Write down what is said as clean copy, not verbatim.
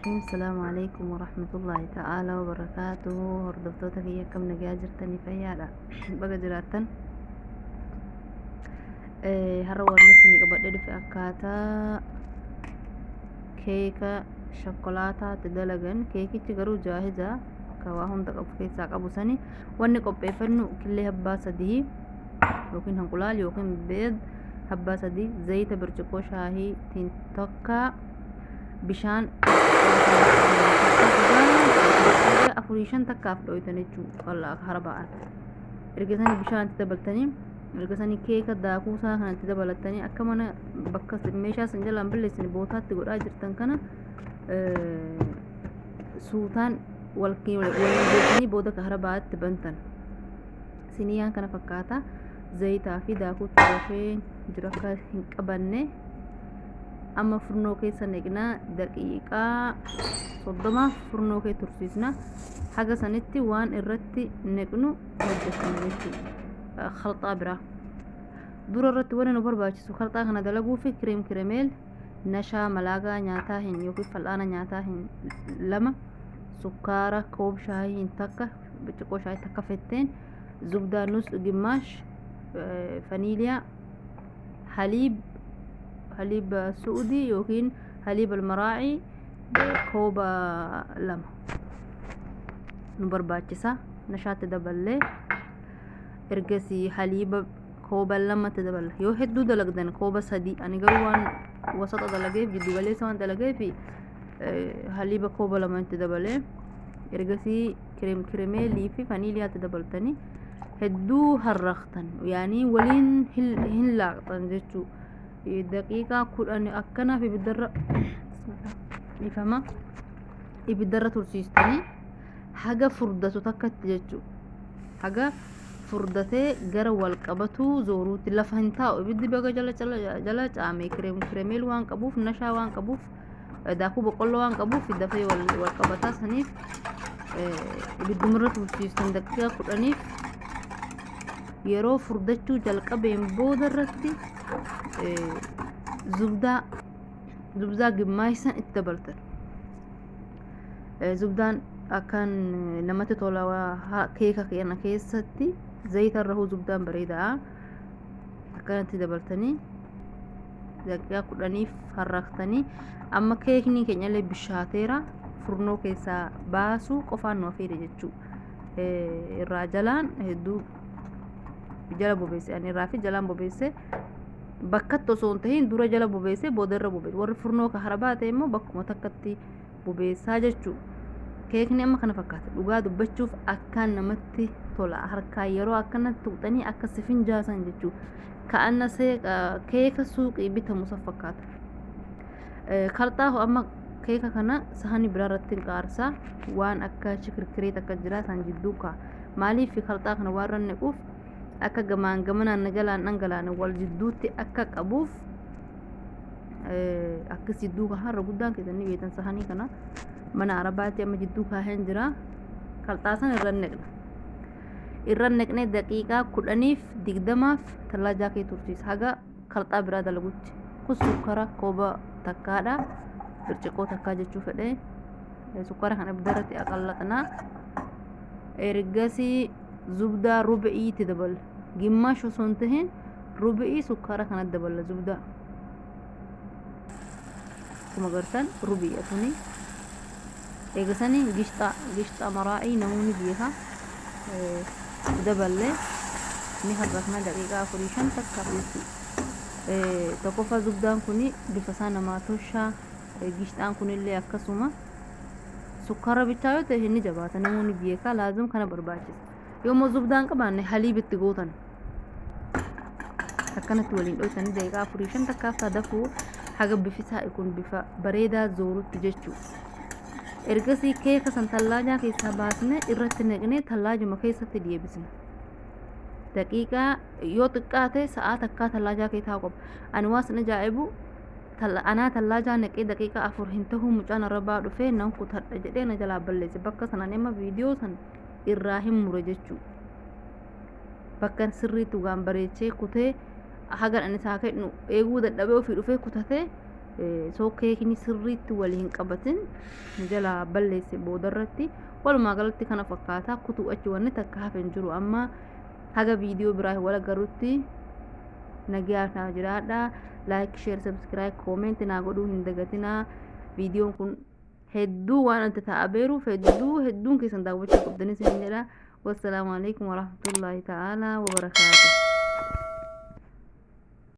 الرحيم. السلام عليكم ورحمة الله تعالى وبركاته. هردفتوتك إياكم نجاجرتني فيالا بقى جراتن هروا المسني قبل في أكاتا كيكة شوكولاتة تدلجن كيكي تجرو جاهزة كواهم تقف كيسا أبو سني واني قبل فنو كل هباسة دي يمكن هنقولال يمكن بيض هباسة دي زيت برشقو شاهي تنتوكا bishaan afurii takkaaf dhoytan jechuudha harba'an ergasanii bishaan itti dabaltanii ergasanii keeka daakuusaa kanatti dabalatanii akka mana bakka meeshaa san jalaan balleessanii bootaatti godhaa jirtan kana suutaan walgeessanii booda ka harba'aatti bantan siniyaan kana fakkaata zayitaa fi daakuutti rafee jiru akka hin qabanne amma furnoo keessa neqnaa daqiiqaa 30 furnoo kee tursiisna haga sanitti waan irratti neqnu hojjetana jechuudha khalxaa biraa dura irratti waan nu barbaachisu khalxaa kana dalaguu fi kireemeel nashaa malaagaa nyaataa hin yookiin fal'aana nyaataa hin lama sukkaara koob shaayii hin takka biccoo shaayii takka fetteen zubdaa nus gimaash فانيليا حليب سعودي يوكين حليب المراعي كوبا لما نبرباچسا نشاط دبلة ارجسي حليب كوبا لما تدبل يو هدو دلقدن كوبا سدي أنا قروان وسط دلقي جدو بلي سوان دلقي في حليب كوبا لما تدبله ارجسي كريمي ليفي فانيليا تدبلتني هدو هرختن يعني ولين هن لاقطن جتشو دقيقة كل أنا أكنا في بدرة يفهمها بدرة ترسيستني حاجة فردة تكت جتشو حاجة فردة جرى والقبتو زورو تلفهنتاو بدي بقى جلا عامي كريميل وان كبوف نشا وان كبوف داكو بقول وان كبوف في الدفاع والقبتاس هنيف بدي مرة ترسيستن دقيقة كل أنيف yeroo furdachuu jalqabeen booda irratti zubdaa gimmaaysan itti dabaltan zubdaan akkan namatti tola keeka kana keessatti zayita irra zubdaan bareedaa akkanatti dabaltanii daqiiqaa 10 harraftanii amma keekni keenyallee bishaateera furnoo keessaa baasuu qofaan nu afeere jechuu irraa jalaan hedduu jala bobeesse ani raafi jalaan bobeesse bakkatti osoo hin tahin dura jala bobeesse boodarra bobeesse warri furnoo ka harabaate immoo bakkuma takkatti bobeessaa jechuu keekni amma kana fakkaata dhugaa dubbachuuf akkaan namatti tola harkaa yeroo akkanatti tuqxanii akka sifin jaasan jechuu ka'anna keeka suuqii bitamu san fakkaata kalxaa amma keeka kana sahani biraa irratti qaarsaa waan akka shikirkiree takka jira san jidduu ka maaliif kalxaa kana waan rannequuf akka gamaan gamanaan najalaan dhangalaan wal jidduutti akka qabuuf akka jidduu harra guddaan keessanii beetan sahanii kana mana arabaatti amma jidduu kaaheen jira kalxaasan irra neqne daqiiqaa 10f 20f talaajaa kee tursiis haga kalxaa biraa dalagutti kun sukkara kooba takkaadha birciqoo takkaa jechuu fedhe sukkara kana bidarratti aqallaqnaa ergasii zubdaa rubu'ii tadabal gimaash osoo hin tahin rubu'ii sukkara kanatti daballa zubdaa kuma gartan rubu'ii atuni eegasanii gishxaa maraa'ii namoonni beeka daballe ni harrafna daqiiqaa 4-5 takka jechuudha tokkoffaa zubdaan kuni bifa isaa namaa toshaa gishxaan kunillee akkasuma sukkara bichaa yoo ta'e inni jabaata namoonni beeka laazim kana barbaachisa yoommoo zubdaan qabaanne haliibitti gootan akkanatti waliin dhoysanii daqiiqaa 4-5 takkaaf dafuu haga bifisaa kun bifa bareedaa zoorutti jechuu ergasii keeka san tallaajaa keessaa baasne irratti neqnee tallaajuma keessatti deebisna daqiiqaa yoo xiqqaate sa'aa takkaa tallaajaa keessaa qofa ani waasan ajaa'ibu anaa tallaajaa neqee daqiiqaa 4 hin tahuu mucaan arabaa dhufee nan kutadha jedhee na jalaa balleesse bakka sanaan amma viidiyoo san irraa hin mure jechuu bakka sirriitti waan bareechee kutee hagan ani isaa kennu eeguu dadhabee ofii dhufee kutatee soo keekni sirriitti waliin qabatin jala balleesse boodarratti walumaa galatti kana fakkaata kutuu achi wanni takka hafe hin jiru amma haga viidiyoo biraa wala garutti nagaa jiraadha like share subscribe comment naa godhuu hin dagatinaa viidiyoon kun hedduu waan anta ta'a beeruuf hedduun keessan daawwachuu qabdanis hin jedha wassalaamu alaikum warahmatullaahi ta'aalaa wabarakaatuh